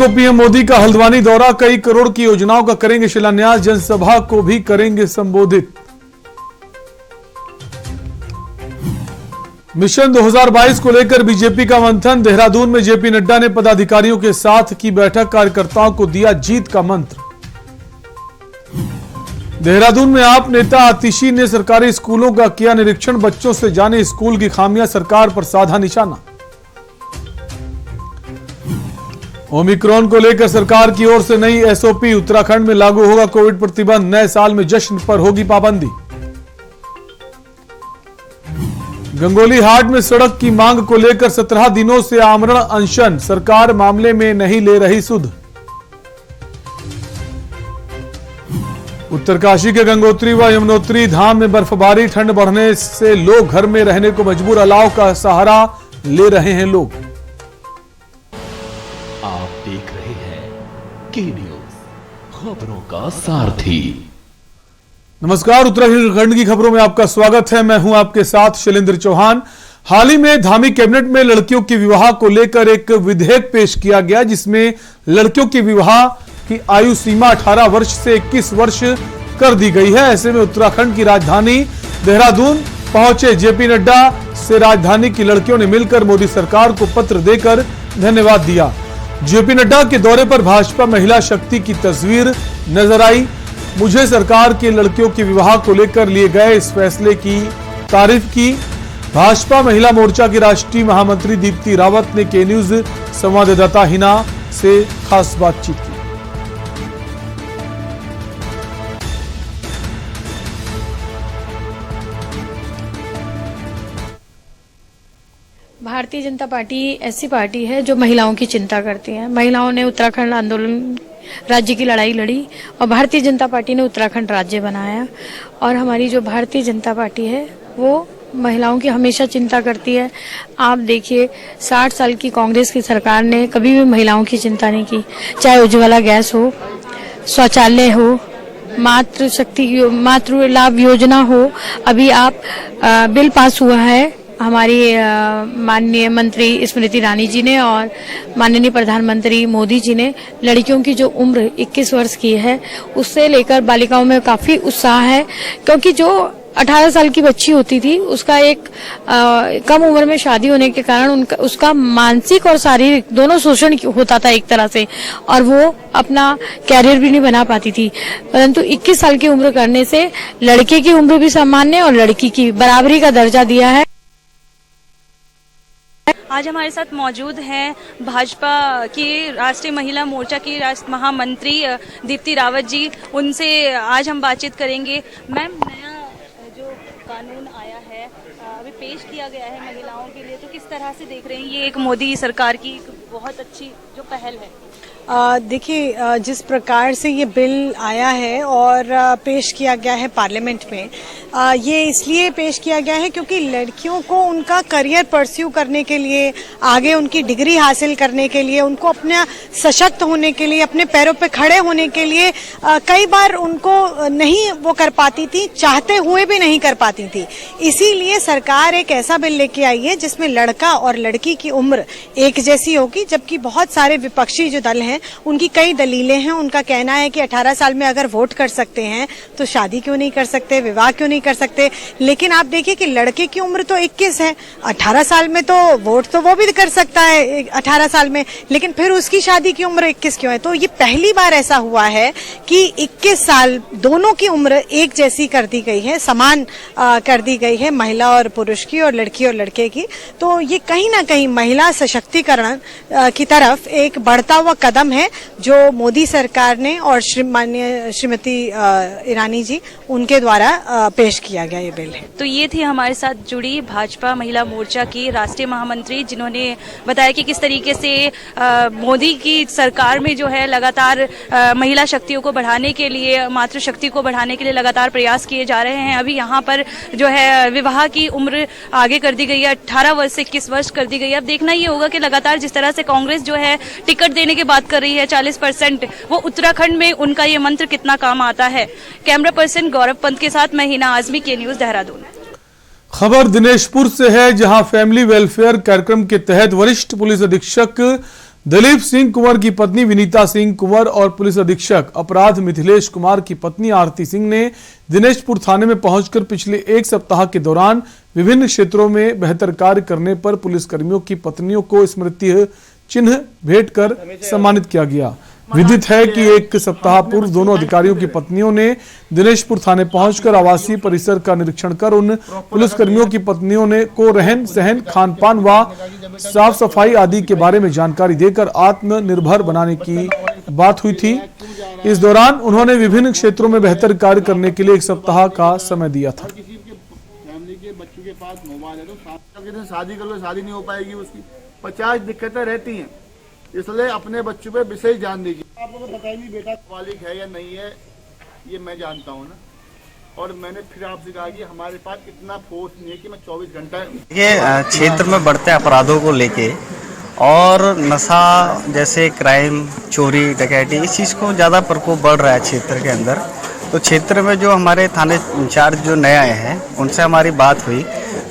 PM Modi का हल्द्वानी दौरा, कई करोड़ की योजनाओं का करेंगे शिलान्यास, जनसभा को भी करेंगे संबोधित। मिशन 2022 को लेकर बीजेपी का मंथन, देहरादून में जेपी नड्डा ने पदाधिकारियों के साथ की बैठक, कार्यकर्ताओं को दिया जीत का मंत्र। देहरादून में आप नेता आतिशी ने सरकारी स्कूलों का किया निरीक्षण, बच्चों से जाने स्कूल की खामियां, सरकार पर साधा निशाना। ओमिक्रॉन को लेकर सरकार की ओर से नई एसओपी, उत्तराखंड में लागू होगा कोविड प्रतिबंध, नए साल में जश्न पर होगी पाबंदी। गंगोली हाट में सड़क की मांग को लेकर 17 दिनों से आमरण अनशन, सरकार मामले में नहीं ले रही सुध। उत्तरकाशी के गंगोत्री व यमुनोत्री धाम में बर्फबारी, ठंड बढ़ने से लोग घर में रहने को मजबूर, अलाव का सहारा ले रहे हैं लोग। आप देख रहे हैं के न्यूज, खबरों का सारथी। नमस्कार, उत्तराखंड की खबरों में आपका स्वागत है। मैं हूं आपके साथ शैलेंद्र चौहान। हाल ही में धामी कैबिनेट में लड़कियों के विवाह को लेकर एक विधेयक पेश किया गया, जिसमें लड़कियों के विवाह की आयु सीमा 18 वर्ष से 21 वर्ष कर दी गई है। ऐसे में उत्तराखंड की राजधानी देहरादून पहुंचे जेपी नड्डा से राजधानी की लड़कियों ने मिलकर मोदी सरकार को पत्र देकर धन्यवाद दिया। जेपी नड्डा के दौरे पर भाजपा महिला शक्ति की तस्वीर नजर आई। मुझे सरकार के लड़कियों के विवाह को लेकर लिए गए इस फैसले की तारीफ की। भाजपा महिला मोर्चा की राष्ट्रीय महामंत्री दीप्ति रावत ने के न्यूज संवाददाता हिना से खास बातचीत की। भारतीय जनता पार्टी ऐसी पार्टी है जो महिलाओं की चिंता करती है। महिलाओं ने उत्तराखंड आंदोलन राज्य की लड़ाई लड़ी और भारतीय जनता पार्टी ने उत्तराखंड राज्य बनाया। और हमारी जो भारतीय जनता पार्टी है वो महिलाओं की हमेशा चिंता करती है। आप देखिए, 60 साल की कांग्रेस की सरकार ने कभी भी महिलाओं की चिंता नहीं की, चाहे उज्ज्वला गैस हो, शौचालय हो, मातृ लाभ योजना हो। अभी आप बिल पास हुआ है हमारी माननीय मंत्री स्मृति ईरानी जी ने और माननीय प्रधानमंत्री मोदी जी ने, लड़कियों की जो उम्र 21 वर्ष की है उससे लेकर बालिकाओं में काफी उत्साह है, क्योंकि जो 18 साल की बच्ची होती थी उसका एक कम उम्र में शादी होने के कारण उसका मानसिक और शारीरिक दोनों शोषण होता था एक तरह से, और वो अपना कैरियर भी नहीं बना पाती थी। परंतु 21 साल की उम्र करने से लड़के की उम्र भी सामान्य और लड़की की बराबरी का दर्जा दिया है। आज हमारे साथ मौजूद हैं भाजपा की राष्ट्रीय महिला मोर्चा की राष्ट्रीय महामंत्री दीप्ति रावत जी। उनसे आज हम बातचीत करेंगे। मैम, नया जो कानून आया है अभी पेश किया गया है महिलाओं के लिए, तो किस तरह से देख रहे हैं? ये एक मोदी सरकार की एक बहुत अच्छी जो पहल है। देखिए, जिस प्रकार से ये बिल आया है और पेश किया गया है पार्लियामेंट में, ये इसलिए पेश किया गया है क्योंकि लड़कियों को उनका करियर परस्यू करने के लिए, आगे उनकी डिग्री हासिल करने के लिए, उनको अपना सशक्त होने के लिए, अपने पैरों पे खड़े होने के लिए कई बार उनको नहीं वो कर पाती थी, चाहते हुए भी नहीं कर पाती थी। इसीलिए सरकार एक ऐसा बिल लेके आई है जिसमें लड़का और लड़की की उम्र एक जैसी होगी, जबकि बहुत सारे विपक्षी जो दल हैं उनकी कई दलीलें हैं। उनका कहना है कि 18 साल में अगर वोट कर सकते हैं तो शादी क्यों नहीं कर सकते, विवाह क्यों नहीं कर सकते। लेकिन आप देखिए कि लड़के की उम्र तो 21 है, 18 साल में तो वोट तो वो भी कर सकता है 18 साल में, लेकिन फिर उसकी शादी की उम्र 21 क्यों है। तो ये पहली बार ऐसा हुआ है कि 21 साल दोनों की उम्र एक जैसी कर दी गई है, समान कर दी गई है, महिला और पुरुष की और लड़की और लड़के की। तो ये कहीं ना कहीं महिला सशक्तिकरण की तरफ एक बढ़ता हुआ कदम है जो मोदी सरकार ने और माननीय श्रीमती ईरानी जी उनके द्वारा पेश किया गया ये बिल है। तो ये थी हमारे साथ जुड़ी भाजपा महिला मोर्चा की राष्ट्रीय महामंत्री, जिन्होंने बताया कि किस तरीके से मोदी की सरकार में जो है लगातार महिला शक्तियों को बढ़ाने के लिए, मातृशक्ति को बढ़ाने के लिए लगातार प्रयास किए जा रहे हैं। अभी यहाँ पर जो है विवाह की उम्र आगे कर दी गई है, 18 वर्ष से 21 वर्ष कर दी गई है। अब देखना ये होगा कि लगातार जिस तरह से कांग्रेस जो है टिकट देने की बात कर रही है 40%, वो उत्तराखंड में उनका ये मंत्र कितना काम आता है। कैमरा पर्सन गौरव पंत के साथ मैं हिना आजमी, के न्यूज देहरादून। खबर दिनेशपुर से है, जहां फैमिली वेलफेयर कार्यक्रम के तहत वरिष्ठ पुलिस अधीक्षक दिलीप सिंह कुंवर की पत्नी विनीता सिंह कुंवर और पुलिस अधीक्षक अपराध मिथिलेश कुमार की पत्नी आरती सिंह ने दिनेशपुर थाने में पहुंचकर पिछले एक सप्ताह के दौरान विभिन्न क्षेत्रों में बेहतर कार्य करने पर पुलिसकर्मियों की पत्नियों को स्मृति चिन्ह भेंट कर सम्मानित किया गया। विदित है कि एक सप्ताह पूर्व दोनों अधिकारियों की पत्नियों ने दिनेशपुर थाने पहुंचकर आवासीय परिसर का निरीक्षण कर उन पुलिसकर्मियों की पत्नियों ने को रहन सहन, खान पान व साफ सफाई आदि के बारे में जानकारी देकर आत्मनिर्भर बनाने की बात हुई थी। इस दौरान उन्होंने विभिन्न क्षेत्रों में बेहतर कार्य करने के लिए एक सप्ताह का समय दिया था। फैमिली के बच्चों के पास मोबाइल है तो शादी कर लो, शादी नहीं हो पाएगी, उसकी 50 दिक्कतें रहती हैं, इसलिए अपने बच्चों पे विशेष ध्यान दीजिए। आपको तो पता ही नहीं बेटा बालिग है या नहीं है, ये मैं जानता हूँ ना। और मैंने फिर आपसे कहा कि हमारे पास इतना फोर्स नहीं है कि मैं 24 घंटा ये क्षेत्र में बढ़ते अपराधों को लेके और नशा जैसे क्राइम, चोरी, डकैती, इस चीज़ को ज़्यादा प्रकोप बढ़ रहा है क्षेत्र के अंदर। तो क्षेत्र में जो हमारे थाने इंचार्ज जो नए आए हैं उनसे हमारी बात हुई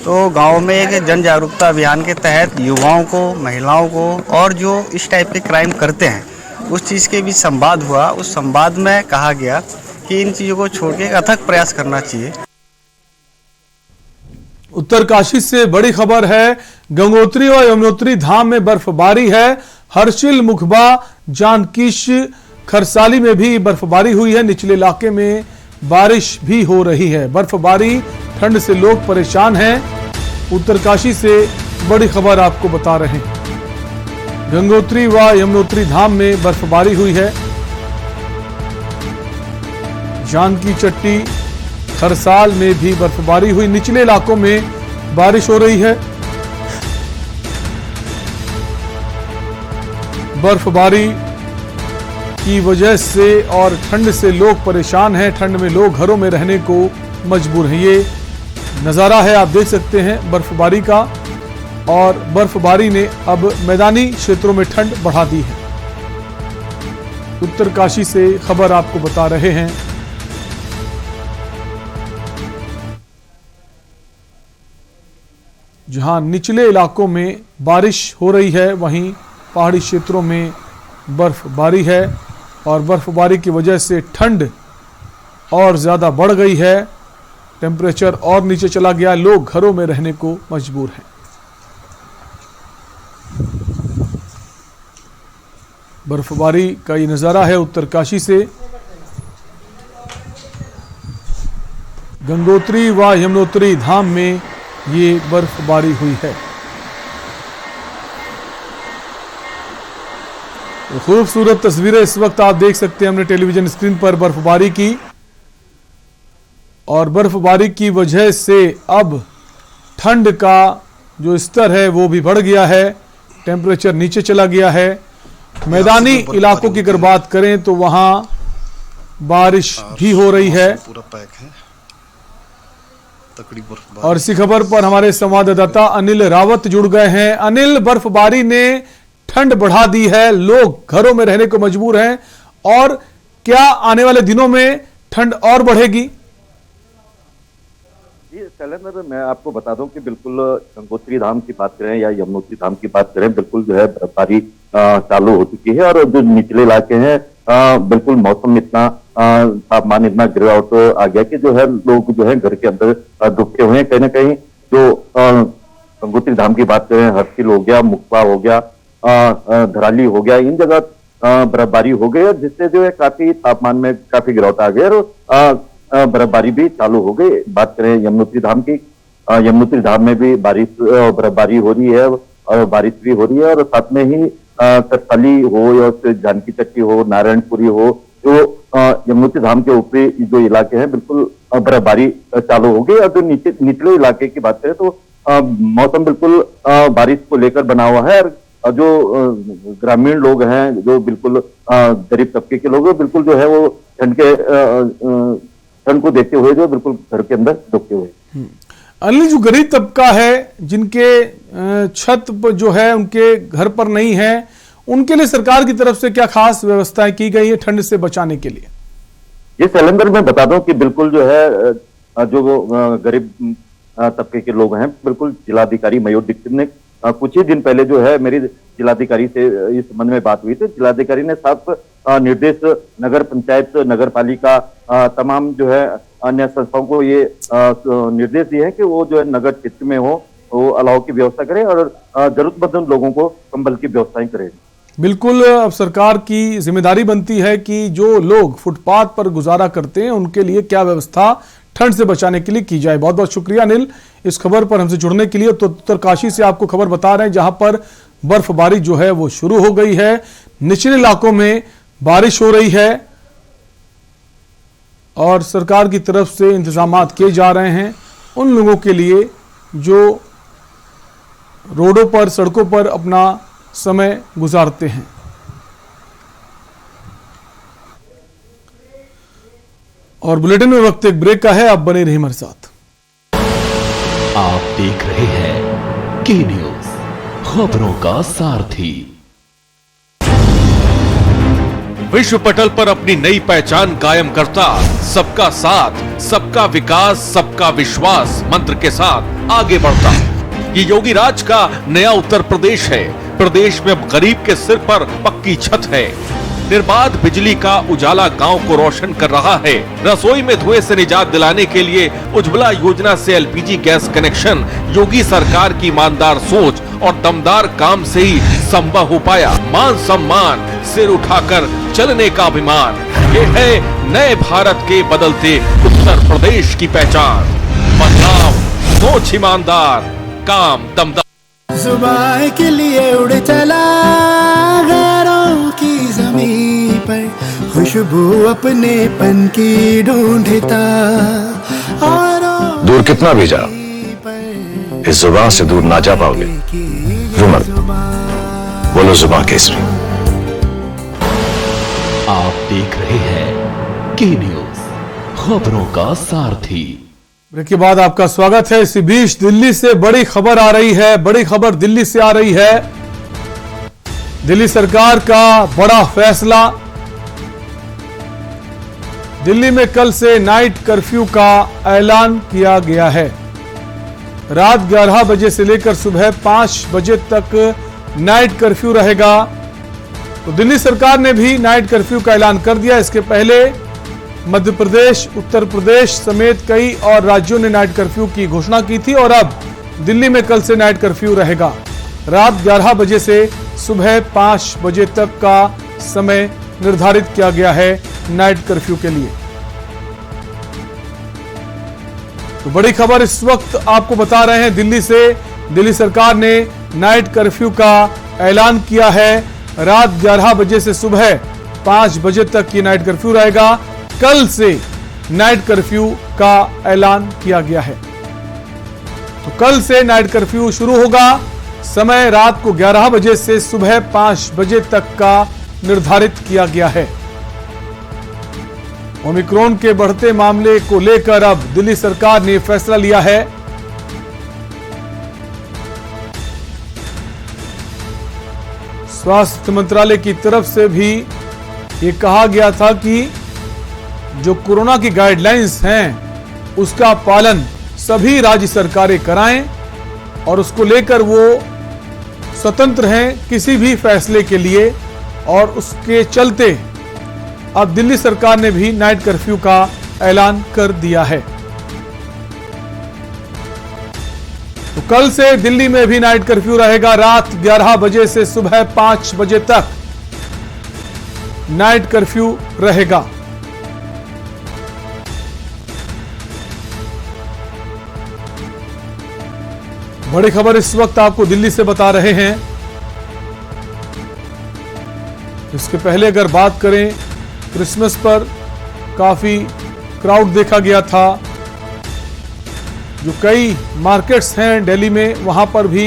तो गांव में एक जन जागरूकता अभियान के तहत युवाओं को, महिलाओं को और जो इस टाइप के क्राइम करते हैं उस चीज़ के बीच संवाद हुआ। उस संवाद में कहा गया कि इन चीज़ों को छोड़ के एक अथक प्रयास करना चाहिए। उत्तरकाशी से बड़ी खबर है। गंगोत्री और यमुनोत्री धाम में बर्फबारी है। हर्षिल, मुखबा, जानकीश, खरसाली में भी बर्फबारी हुई है। निचले इलाके में बारिश भी हो रही है। बर्फबारी, ठंड से लोग परेशान हैं। उत्तरकाशी से बड़ी खबर आपको बता रहे हैं। गंगोत्री व यमुनोत्री धाम में बर्फबारी हुई है। जानकी चट्टी, खरसाल में भी बर्फबारी हुई। निचले इलाकों में बारिश हो रही है। बर्फबारी की वजह से और ठंड से लोग परेशान हैं। ठंड में लोग घरों में रहने को मजबूर हैं। ये नज़ारा है, आप देख सकते हैं बर्फबारी का। और बर्फबारी ने अब मैदानी क्षेत्रों में ठंड बढ़ा दी है। उत्तरकाशी से खबर आपको बता रहे हैं। जहां निचले इलाकों में बारिश हो रही है वहीं पहाड़ी क्षेत्रों में बर्फबारी है और बर्फबारी की वजह से ठंड और ज़्यादा बढ़ गई है। टेम्परेचर और नीचे चला गया। लोग घरों में रहने को मजबूर हैं। बर्फबारी का ये नज़ारा है उत्तरकाशी से। गंगोत्री व यमुनोत्री धाम में ये बर्फबारी हुई है। तो खूबसूरत तस्वीरें इस वक्त आप देख सकते हैं हमने टेलीविजन स्क्रीन पर बर्फबारी की। और बर्फबारी की वजह से अब ठंड का जो स्तर है वो भी बढ़ गया है। टेम्परेचर नीचे चला गया है। मैदानी इलाकों की अगर बात करें तो वहां बारिश भी हो रही है। और इसी खबर पर हमारे संवाददाता अनिल रावत जुड़ गए हैं। अनिल, बर्फबारी ने ठंड बढ़ा दी है, लोग घरों में रहने को मजबूर हैं, और क्या आने वाले दिनों में ठंड और बढ़ेगी? जी शैलेंद्र, मैं आपको बता दूं कि बिल्कुल गंगोत्री धाम की बात करें या यमुनोत्री धाम की बात करें, बिल्कुल जो है बर्फबारी चालू हो चुकी है। और जो निचले इलाके हैं बिल्कुल मौसम इतना तापमान इतना गिरावट आ गया कि जो है लोग जो है घर के अंदर डूबे हुए हैं। कहीं ना कहीं जो गंगोत्री धाम की बात करें, हर्षिल हो गया, मुखबा हो गया, धराली हो गया, इन जगह बर्फबारी हो गई, जिससे जो है काफी तापमान में काफी गिरावट आ गई और बर्फबारी भी चालू हो गई। बात करें यमुनोत्री धाम की, यमुनोत्री धाम में भी बारिश बर्फबारी हो रही है और बारिश भी हो रही है। और साथ में ही खरसाली हो या जानकी चट्टी हो, नारायणपुरी हो, जो यमुनोत्री धाम के ऊपरी जो इलाके हैं बिल्कुल बर्फबारी चालू हो गई। और जो निचले इलाके की बात करें तो मौसम बिल्कुल बारिश को लेकर बना हुआ है। और जो ग्रामीण लोग हैं, जो बिल्कुल गरीब तबके के लोग हैं, बिल्कुल जो है वो ठंड को देखते हुए जो बिल्कुल घर के अंदर डूबते हुए। अनिल, जो गरीब तबका है, जिनके छत जो है उनके घर पर नहीं है, उनके लिए सरकार की तरफ से क्या खास व्यवस्थाएं की गई है ठंड से बचाने के लिए? ये शैलेंद्र, मैं बता दूं कि बिल्कुल जो है जो गरीब तबके के लोग हैं, बिल्कुल जिलाधिकारी मयूर दीक्षित ने कुछ ही दिन पहले जो है मेरी जिलाधिकारी से इस संबंध में बात हुई थी। जिलाधिकारी ने साफ निर्देश नगर पंचायत, नगर पालिका, तमाम जो है अन्य संस्थाओं को ये निर्देश दिए हैं कि वो जो है नगर क्षेत्र में हो वो अलाव की व्यवस्था करें और जरूरतमंद लोगों को कंबल की व्यवस्थाएं करें। बिल्कुल, अब सरकार की जिम्मेदारी बनती है कि जो लोग फुटपाथ पर गुजारा करते हैं उनके लिए क्या व्यवस्था ठंड से बचाने के लिए की जाए। बहुत बहुत शुक्रिया अनिल इस खबर पर हमसे जुड़ने के लिए। तो उत्तरकाशी से आपको खबर बता रहे हैं जहां पर बर्फबारी जो है वो शुरू हो गई है, निचले इलाकों में बारिश हो रही है और सरकार की तरफ से इंतजाम किए जा रहे हैं उन लोगों के लिए जो रोडों पर, सड़कों पर अपना समय गुजारते हैं। और बुलेटिन में वक्त एक ब्रेक का है, आप बने रहिए हमारे साथ। आप देख रहे हैं के न्यूज, खबरों का सारथी। विश्व पटल पर अपनी नई पहचान कायम करता सबका साथ, सबका विकास, सबका विश्वास मंत्र के साथ आगे बढ़ता ये योगी राज का नया उत्तर प्रदेश है। प्रदेश में गरीब के सिर पर पक्की छत है, निर्बाध बिजली का उजाला गांव को रोशन कर रहा है। रसोई में धुएं से निजात दिलाने के लिए उज्ज्वला योजना से एलपीजी गैस कनेक्शन योगी सरकार की ईमानदार सोच और दमदार काम से ही संभव हो पाया। मान सम्मान, सिर उठाकर चलने का अभिमान, ये है नए भारत के बदलते उत्तर प्रदेश की पहचान। बदलाव, सोच ईमानदार, काम दमदार। सुबह के लिए उड़ चला घरों की जमीन पर, खुशबू अपने पन की ढूंढता और दूर कितना भी जाओ इस जुबान से दूर ना जा पाओगे। रुमल, बोलो जुबान केसरी। आप देख रहे हैं के न्यूज, खबरों का सारथी। ब्रेक के बाद आपका स्वागत है। इसी बीच दिल्ली से बड़ी खबर आ रही है, बड़ी खबर दिल्ली से आ रही है। दिल्ली सरकार का बड़ा फैसला, दिल्ली में कल से नाइट कर्फ्यू का ऐलान किया गया है। रात 11 बजे से लेकर सुबह 5 बजे तक नाइट कर्फ्यू रहेगा। तो दिल्ली सरकार ने भी नाइट कर्फ्यू का ऐलान कर दिया। इसके पहले मध्य प्रदेश, उत्तर प्रदेश समेत कई और राज्यों ने नाइट कर्फ्यू की घोषणा की थी और अब दिल्ली में कल से नाइट कर्फ्यू रहेगा। रात 11 बजे से सुबह 5 बजे तक का समय निर्धारित किया गया है नाइट कर्फ्यू के लिए। तो बड़ी खबर इस वक्त आपको बता रहे हैं दिल्ली से। दिल्ली सरकार ने नाइट कर्फ्यू का ऐलान किया है। रात 11 बजे से सुबह 5 बजे तक ये नाइट कर्फ्यू रहेगा। कल से नाइट कर्फ्यू का ऐलान किया गया है। तो कल से नाइट कर्फ्यू शुरू होगा। समय रात को 11 बजे से सुबह 5 बजे तक का निर्धारित किया गया है। ओमिक्रॉन के बढ़ते मामले को लेकर अब दिल्ली सरकार ने फैसला लिया है। स्वास्थ्य मंत्रालय की तरफ से भी ये कहा गया था कि जो कोरोना की गाइडलाइंस हैं उसका पालन सभी राज्य सरकारें कराएं और उसको लेकर वो स्वतंत्र हैं किसी भी फैसले के लिए। और उसके चलते अब दिल्ली सरकार ने भी नाइट कर्फ्यू का ऐलान कर दिया है। तो कल से दिल्ली में भी नाइट कर्फ्यू रहेगा। रात 11 बजे से सुबह 5 बजे तक नाइट कर्फ्यू रहेगा। बड़ी खबर इस वक्त आपको दिल्ली से बता रहे हैं। इसके पहले अगर बात करें, क्रिसमस पर काफी क्राउड देखा गया था। जो कई मार्केट्स हैं दिल्ली में, वहां पर भी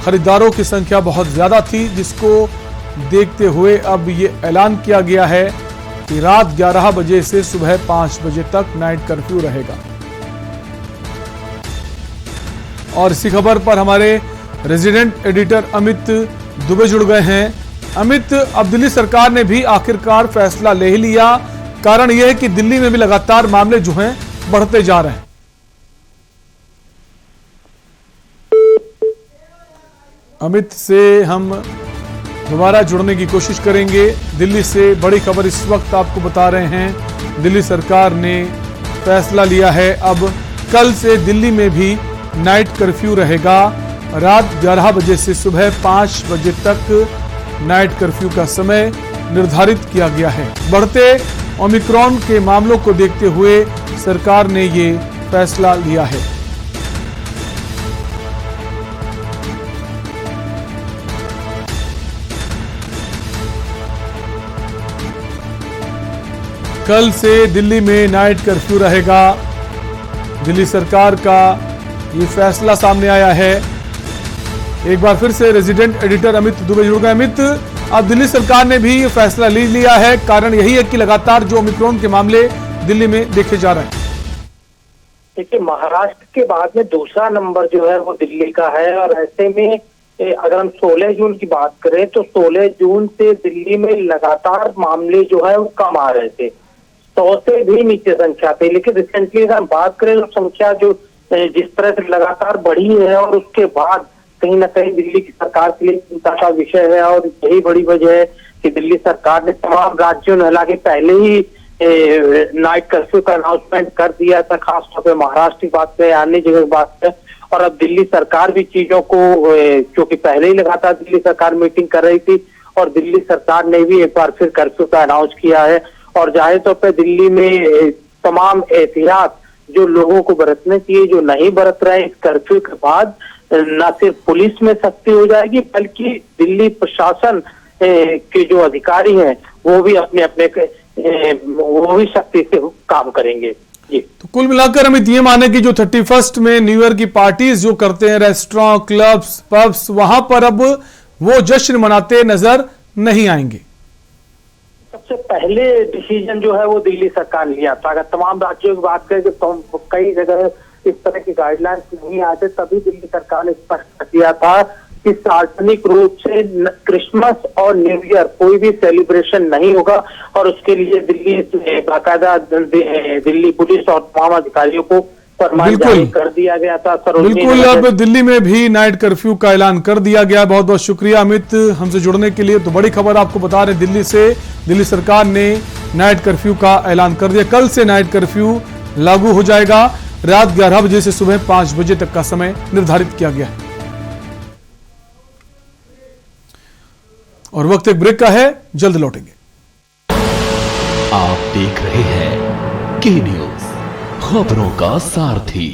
खरीदारों की संख्या बहुत ज्यादा थी, जिसको देखते हुए अब ये ऐलान किया गया है कि रात 11 बजे से सुबह 5 बजे तक नाइट कर्फ्यू रहेगा। और इसी खबर पर हमारे रेजिडेंट एडिटर अमित दुबे जुड़ गए हैं। अमित, अब दिल्ली सरकार ने भी आखिरकार फैसला ले ही लिया। कारण यह है कि दिल्ली में भी लगातार मामले जो हैं बढ़ते जा रहे हैं। अमित से हम दोबारा जुड़ने की कोशिश करेंगे। दिल्ली से बड़ी खबर इस वक्त आपको बता रहे हैं। दिल्ली सरकार ने फैसला लिया है, अब कल से दिल्ली में भी नाइट कर्फ्यू रहेगा। रात 11 बजे से सुबह 5 बजे तक नाइट कर्फ्यू का समय निर्धारित किया गया है। बढ़ते ओमिक्रॉन के मामलों को देखते हुए सरकार ने ये फैसला लिया है। कल से दिल्ली में नाइट कर्फ्यू रहेगा। दिल्ली सरकार का ये फैसला सामने आया है। एक बार फिर से रेजिडेंट एडिटर अमित दुबे जुड़ गए। अमित, अब दिल्ली सरकार ने भी ये फैसला ले लिया है, कारण यही है कि लगातार जो ओमिक्रॉन के मामले दिल्ली में देखे जा रहे हैं। देखिए, महाराष्ट्र के बाद में दूसरा नंबर जो है वो दिल्ली का है, और ऐसे में अगर हम 16 जून की बात करें तो 16 जून से दिल्ली में लगातार मामले जो है वो कम आ रहे थे, 100 से भी नीचे संख्या थी। लेकिन रिसेंटली अगर हम बात करें तो संख्या जो जिस तरह से लगातार बढ़ी है, और उसके बाद कहीं ना कहीं दिल्ली की सरकार के लिए चिंता का विषय है। और यही बड़ी वजह है कि दिल्ली सरकार ने तमाम राज्यों ने, हालांकि पहले ही नाइट कर्फ्यू का अनाउंसमेंट कर दिया था, खासतौर पे महाराष्ट्र की बात है, अन्य जगह की बात है, और अब दिल्ली सरकार भी चीजों को, क्योंकि पहले ही लगातार दिल्ली सरकार मीटिंग कर रही थी, और दिल्ली सरकार ने भी एक बार फिर कर्फ्यू का अनाउंस किया है। और जाहिर तौर पर दिल्ली में तमाम एहतियात जो लोगों को बरतने चाहिए, जो नहीं बरत रहे इस कर्फ्यू के बाद, न सिर्फ पुलिस में सख्ती हो जाएगी, बल्कि दिल्ली प्रशासन के जो अधिकारी हैं वो भी अपने अपने वो भी सख्ती से काम करेंगे। जी, तो कुल मिलाकर अमित ये माने कि जो 31 में न्यू ईयर की पार्टीज जो करते हैं, रेस्टोरेंट, क्लब्स, पब्स, वहां पर अब वो जश्न मनाते नजर नहीं आएंगे। सबसे पहले डिसीजन जो है वो दिल्ली सरकार ने लिया था। अगर तमाम राज्यों की बात करें तो कई जगह इस तरह की गाइडलाइंस नहीं आते, तभी दिल्ली सरकार ने स्पष्ट कर दिया था कि सार्वजनिक रूप से क्रिसमस और न्यू ईयर कोई भी सेलिब्रेशन नहीं होगा। और उसके लिए दिल्ली बाकायदा दिल्ली पुलिस और तमाम अधिकारियों को फरमान जारी कर दिया गया था। बिल्कुल, अब दिल्ली में भी नाइट कर्फ्यू का ऐलान कर दिया गया। बहुत बहुत शुक्रिया अमित हमसे जुड़ने के लिए। तो बड़ी खबर आपको बता रहे दिल्ली से, दिल्ली सरकार ने नाइट कर्फ्यू का ऐलान कर दिया। कल से नाइट कर्फ्यू लागू हो जाएगा। रात 11 बजे से सुबह 5 बजे तक का समय निर्धारित किया गया है। और वक्त एक ब्रेक का है, जल्द लौटेंगे। आप देख रहे हैं के न्यूज, खबरों का सारथी।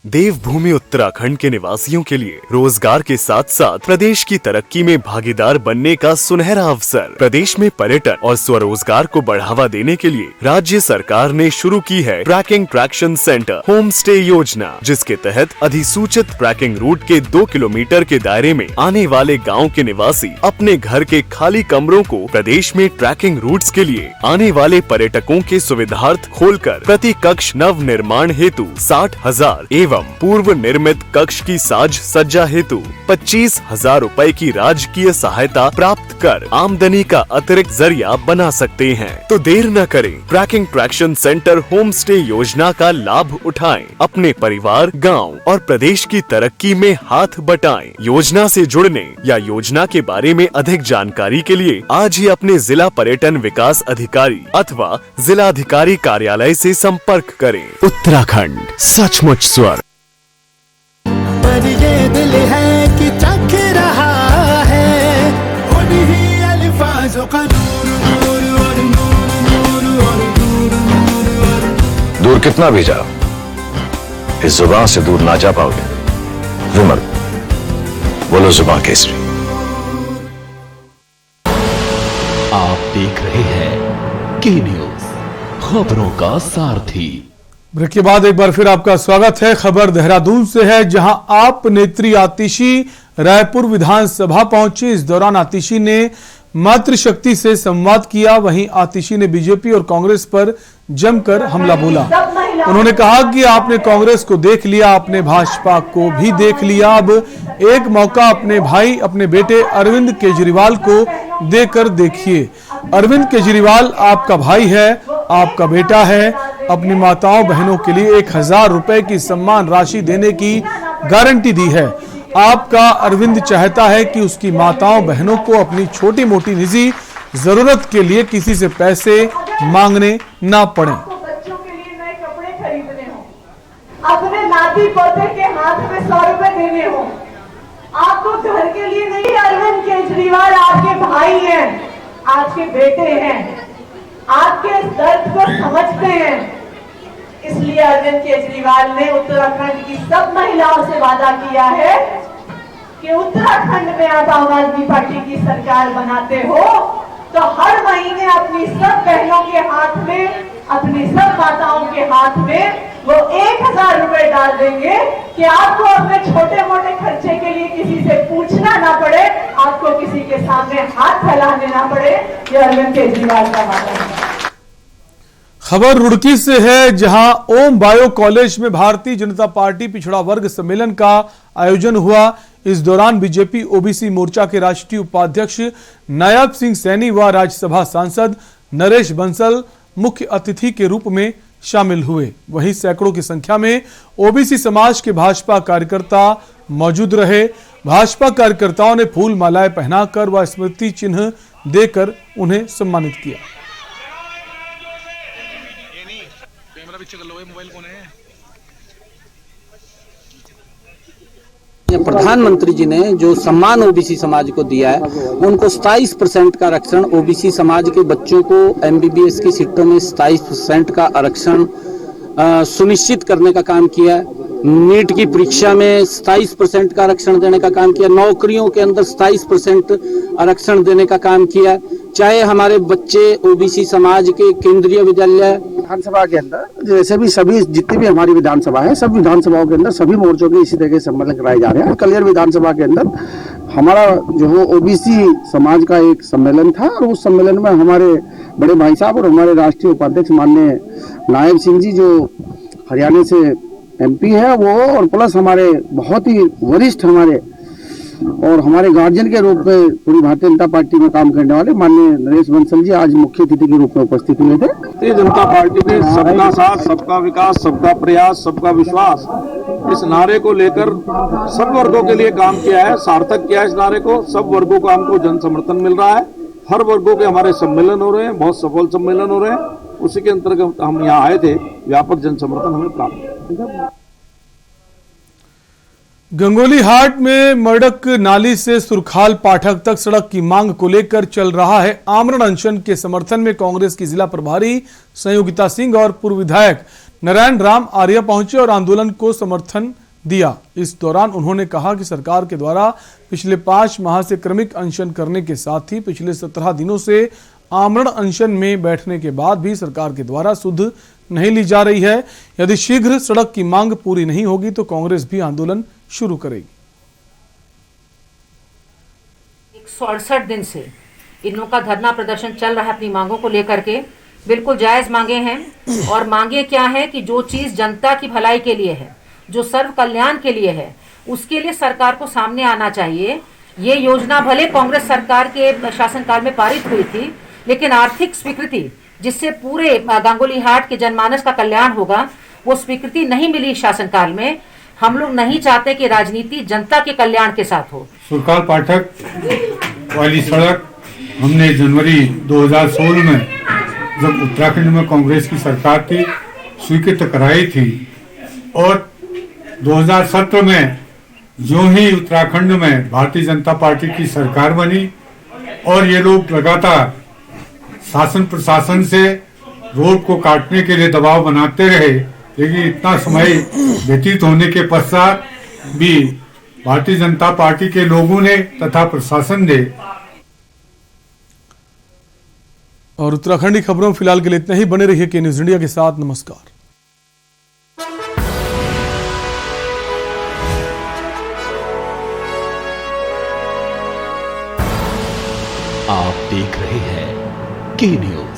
देवभूमि उत्तराखंड के निवासियों के लिए रोजगार के साथ साथ प्रदेश की तरक्की में भागीदार बनने का सुनहरा अवसर। प्रदेश में पर्यटन और स्वरोजगार को बढ़ावा देने के लिए राज्य सरकार ने शुरू की है trekking traction centre home stay योजना, जिसके तहत अधिसूचित ट्रैकिंग रूट के 2 किलोमीटर के दायरे में आने वाले गाँव के निवासी अपने घर के खाली कमरों को प्रदेश में ट्रैकिंग रूट्स के लिए आने वाले पर्यटकों के सुविधार्थ खोलकर प्रति कक्ष नव निर्माण हेतु 60,000 एवं पूर्व निर्मित कक्ष की साज सज्जा हेतु 25,000 रुपए की राजकीय सहायता प्राप्त कर आमदनी का अतिरिक्त जरिया बना सकते हैं। तो देर न करें, trekking traction centre home stay योजना का लाभ उठाएं, अपने परिवार, गांव और प्रदेश की तरक्की में हाथ बटाएं। योजना से जुड़ने या योजना के बारे में अधिक जानकारी के लिए आज ही अपने जिला पर्यटन विकास अधिकारी अथवा जिला अधिकारी कार्यालय से संपर्क करें। उत्तराखंड सचमुच स्वर्ग। पर ये दिल है कि चख रहा है उन्हीं अल्फाजों का नूर नूर और नूर नूर और नूर नूर और दूर कितना भी जाओ, इस जुबान से दूर ना जा पाओगे। विमल, बोलो जुबान केसरी। आप देख रहे हैं के न्यूज, खबरों का सारथी। ब्रेक के बाद एक बार फिर आपका स्वागत है। खबर देहरादून से है, जहां आप नेत्री आतिशी रायपुर विधानसभा पहुंची। इस दौरान आतिशी ने मातृशक्ति से संवाद किया। वहीं आतिशी ने बीजेपी और कांग्रेस पर जमकर हमला बोला। उन्होंने कहा कि आपने कांग्रेस को देख लिया, आपने भाजपा को भी देख लिया। अब एक मौका अपने भाई, अपने बेटे अरविंद केजरीवाल को देकर देखिए। अरविंद केजरीवाल आपका भाई है, आपका बेटा है। अपनी माताओं बहनों के लिए 1,000 रुपए की सम्मान राशि देने की गारंटी दी है। आपका अरविंद चाहता है कि उसकी माताओं बहनों को अपनी छोटी मोटी निजी जरूरत के लिए किसी से पैसे मांगने ना पड़े। बच्चों के लिए नए कपड़े खरीदने हो, अपने नाती पोते के हाथ में 100 रुपए देने हो, आपको घर के लिए नहीं। अरविंद केजरीवाल आपके भाई हैं, आपके बेटे हैं, आपके दर्द को समझते हैं। इसलिए अरविंद केजरीवाल ने उत्तराखंड की सब महिलाओं से वादा किया है कि उत्तराखंड में आप आम आदमी पार्टी की सरकार बनाते हो तो हर महीने अपनी सब बहनों के हाथ में, अपनी सब माताओं के हाथ में वो 1000 रुपए डाल देंगे कि आपको अपने छोटे मोटे खर्चे के लिए किसी से पूछना ना पड़े, आपको किसी के सामने हाथ फैलाने ना पड़े। ये अरविंद केजरीवाल का वादा है। खबर रुड़की से है, जहां ओम बायो कॉलेज में भारतीय जनता पार्टी पिछड़ा वर्ग सम्मेलन का आयोजन हुआ। इस दौरान बीजेपी ओबीसी मोर्चा के राष्ट्रीय उपाध्यक्ष नायब सिंह सैनी व राज्यसभा सांसद नरेश बंसल मुख्य अतिथि के रूप में शामिल हुए। वहीं सैकड़ों की संख्या में ओबीसी समाज के भाजपा कार्यकर्ता मौजूद रहे। भाजपा कार्यकर्ताओं ने फूल मालाएं पहनाकर व स्मृति चिन्ह देकर उन्हें सम्मानित किया। प्रधानमंत्री जी ने जो सम्मान ओबीसी समाज को दिया है, उनको 27% का आरक्षण, ओबीसी समाज के बच्चों को एमबीबीएस की सीटों में 27% का आरक्षण सुनिश्चित करने का काम किया है। नीट की परीक्षा में 27% का आरक्षण देने का काम किया, नौकरियों के अंदर 27% आरक्षण देने का काम किया, चाहे हमारे बच्चे ओबीसी समाज के केंद्रीय विद्यालय विधानसभा के अंदर, जैसे भी सभी जितनी भी हमारी विधानसभा है, सब विधानसभाओं के अंदर सभी मोर्चों के इसी तरह के सम्मेलन कराए जा रहे हैं। कलियर विधानसभा के अंदर हमारा जो है ओबीसी समाज का एक सम्मेलन था और उस सम्मेलन में हमारे बड़े भाई साहब और हमारे राष्ट्रीय उपाध्यक्ष माननीय नायब सिंह जी जो हरियाणा से एमपी है वो, और प्लस हमारे बहुत ही वरिष्ठ हमारे और हमारे गार्जियन के रूप में पूरी भारतीय जनता पार्टी में काम करने वाले माननीय नरेश बंसल जी आज मुख्य अतिथि के रूप में उपस्थित हुए थे। भारतीय जनता पार्टी ने सबका साथ, सबका विकास, सबका प्रयास, सबका विश्वास इस नारे को लेकर सब वर्गों के लिए काम किया है, सार्थक किया है इस नारे को। सब वर्गों को हमको जन समर्थन मिल रहा है, हर वर्गों के हमारे सम्मेलन हो रहे हैं, बहुत सफल सम्मेलन हो रहे हैं। उसी के अंतर्गत हम यहाँ आए थे, व्यापक जन समर्थन हमें प्राप्त। गंगोली हाट में मडक नाली से सुरखाल पाठक तक सड़क की मांग को लेकर चल रहा है आमरण अनशन के समर्थन में कांग्रेस की जिला प्रभारी संयोगिता सिंह और पूर्व विधायक नारायण राम आर्य पहुंचे और आंदोलन को समर्थन दिया। इस दौरान उन्होंने कहा कि सरकार के द्वारा पिछले 5 माह से क्रमिक अनशन करने के साथ ही पिछले 17 दिनों से आमरण अनशन में बैठने के बाद भी सरकार के द्वारा सुध नहीं ली जा रही है। यदि शीघ्र सड़क की मांग पूरी नहीं होगी तो कांग्रेस भी आंदोलन शुरू करेगी। 168 दिन से इन लोगों का धरना प्रदर्शन चल रहा है अपनी मांगों को लेकर के। बिल्कुल जायज मांगे हैं और मांगे क्या है कि जो चीज जनता की भलाई के लिए है, जो सर्व कल्याण के लिए है, उसके लिए सरकार को सामने आना चाहिए। ये योजना भले कांग्रेस सरकार के शासनकाल में पारित हुई थी, लेकिन आर्थिक स्वीकृति जिससे पूरे गांगुली हाट के जनमानस का कल्याण होगा, वो स्वीकृति नहीं मिली शासनकाल में। हम लोग नहीं चाहते कि राजनीति जनता के कल्याण के साथ हो। सुरखाल पाठक वाली सड़क हमने जनवरी 2016 में जब उत्तराखंड में कांग्रेस की सरकार थी स्वीकृत कराई थी और 2017 में जो ही उत्तराखंड में भारतीय जनता पार्टी की सरकार बनी और ये लोग लगातार शासन प्रशासन से रोड को काटने के लिए दबाव बनाते रहे, लेकिन इतना समय व्यतीत होने के पश्चात भी भारतीय जनता पार्टी के लोगों ने तथा प्रशासन ने। और उत्तराखंडी खबरों फिलहाल के लिए इतना ही। बने रहिए के न्यूज इंडिया के साथ। नमस्कार। आप देख रहे हैं के न्यूज।